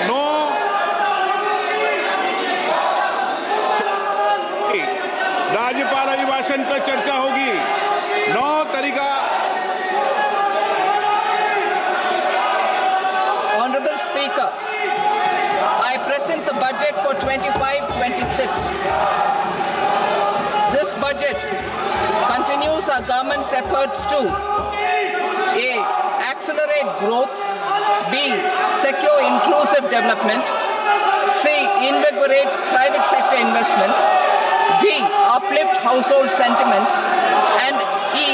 नो, राज्यपाल अभिभाषण पे चर्चा होगी। नो तरीका। Honorable Speaker, I present the budget for 25-26. This budget continues our government's efforts to A. Accelerate growth, B. Secure inclusive development, C. Invigorate private sector investments, D. Uplift household sentiments, and E.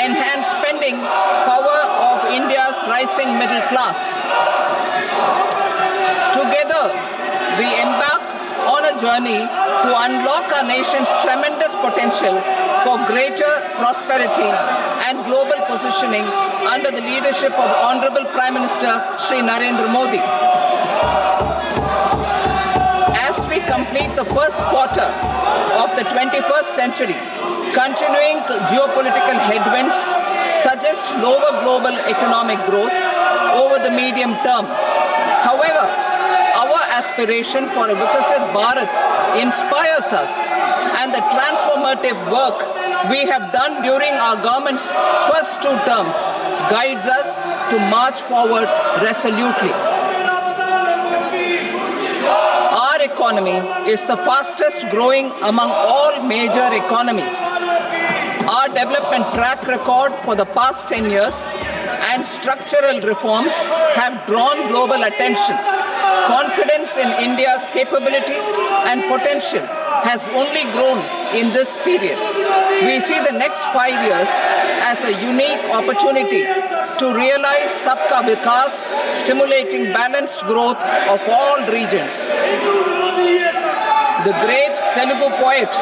Enhance spending power of India's rising middle class. Together, we embark on a journey to unlock our nation's tremendous potential for greater prosperity and global positioning under the leadership of Honorable Prime Minister Shri Narendra Modi. As we complete the first quarter of the 21st century, continuing geopolitical headwinds suggest lower global economic growth over the medium term. However, our aspiration for a Vikasit Bharat inspires us, and the transformative work we have done during our government's first 2 terms guides us to march forward resolutely. Our economy is the fastest growing among all major economies. Our development track record for the past 10 years and structural reforms have drawn global attention. Confidence in India's capability and potential has only grown in this period. We see the next 5 years as a unique opportunity to realize Sabka Vikas, stimulating balanced growth of all regions. The great Telugu poet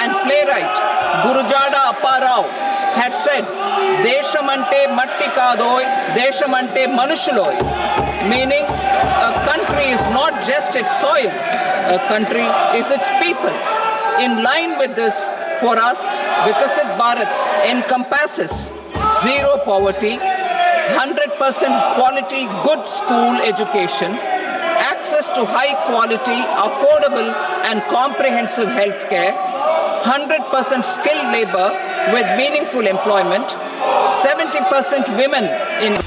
and playwright Gurujada Apparao had said, Deshamante matti kadoy, Deshamante manushuloy, meaning a country is not just its soil, a country is its people. In line with this, for us, Vikasit Bharat encompasses zero poverty, 100% quality good school education, access to high quality, affordable and comprehensive health care, 100% skilled labor with meaningful employment, 70% women in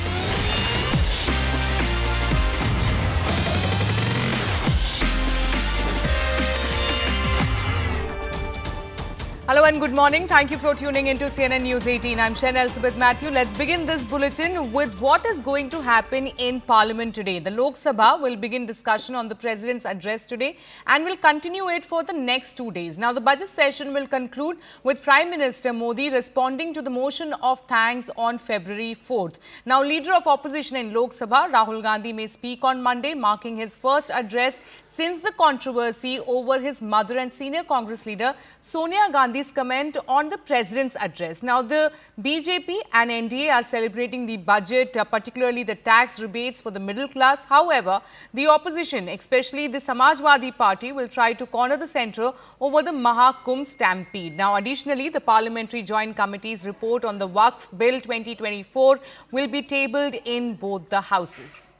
Hello and good morning. Thank you for tuning into CNN News 18. I'm Shen Elizabeth Matthew. Let's begin this bulletin with what is going to happen in Parliament today. The Lok Sabha will begin discussion on the President's address today and will continue it for the next 2 days. Now, the budget session will conclude with Prime Minister Modi responding to the motion of thanks on February 4th. Now, Leader of Opposition in Lok Sabha, Rahul Gandhi, may speak on Monday, marking his first address since the controversy over his mother and senior Congress leader Sonia Gandhi's comment on the President's address. Now, the BJP and NDA are celebrating the budget, particularly the tax rebates for the middle class. However, the opposition, especially the Samajwadi Party, will try to corner the centre over the Maha Kumbh stampede. Now, additionally, the Parliamentary Joint Committee's report on the Waqf Bill 2024 will be tabled in both the houses.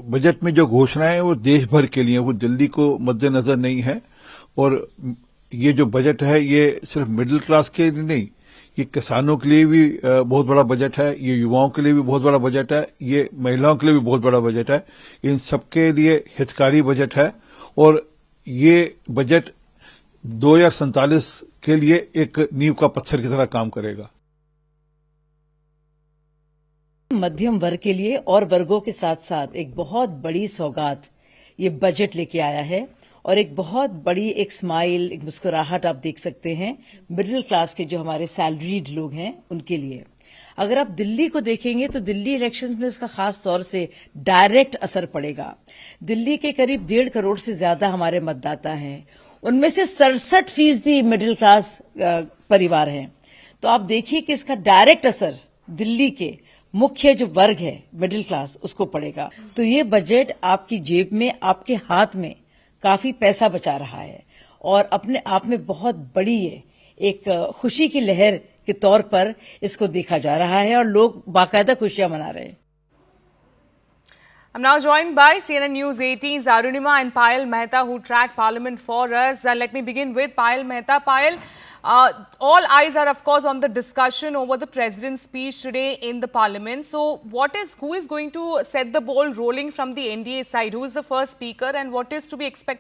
Budget में जो घोषणाएं हैं वो देश भर के लिए, वो दिल्ली को मद्देनजर नहीं है। और ये जो बजट है ये सिर्फ मिडिल क्लास के लिए नहीं, ये किसानों के लिए भी बहुत बड़ा बजट है, ये युवाओं के लिए भी बहुत बड़ा बजट है, ये महिलाओं के लिए भी बहुत बड़ा बजट है। इन सबके लिए हितकारी बजट है और ये बजट 2047 के लिए एक नींव का पत्थर की तरह काम करेगा। मध्यम वर्ग के लिए और वर्गों के साथ साथ एक बहुत बड़ी सौगात ये बजट लेके आया है और एक बहुत बड़ी एक स्माइल, एक मुस्कुराहट आप देख सकते हैं मिडिल क्लास के जो हमारे सैलरीड लोग हैं उनके लिए। अगर आप दिल्ली को देखेंगे तो दिल्ली इलेक्शंस में इसका खास तौर से डायरेक्ट असर पड़ेगा। दिल्ली के करीब 1.5 करोड़ से ज्यादा हमारे मतदाता हैं, उनमें से 67% मिडिल क्लास परिवार हैं। तो आप देखिए कि इसका डायरेक्ट असर दिल्ली के मुख्य जो वर्ग है मिडिल क्लास उसको पड़ेगा। तो ये बजट आपकी जेब में, आपके हाथ में काफी पैसा बचा रहा है और अपने आप में बहुत बड़ी है, एक खुशी की लहर के तौर पर इसको देखा जा रहा है और लोग बाकायदा खुशियां मना रहे हैं। I'm now joined by CNN News 18's Arunima and Payal Mehta, who track Parliament for us. Let me begin with Payal Mehta. Payal, all eyes are, of course, on the discussion over the President's speech today in the Parliament. So, who is going to set the ball rolling from the NDA side? Who is the first speaker and what is to be expected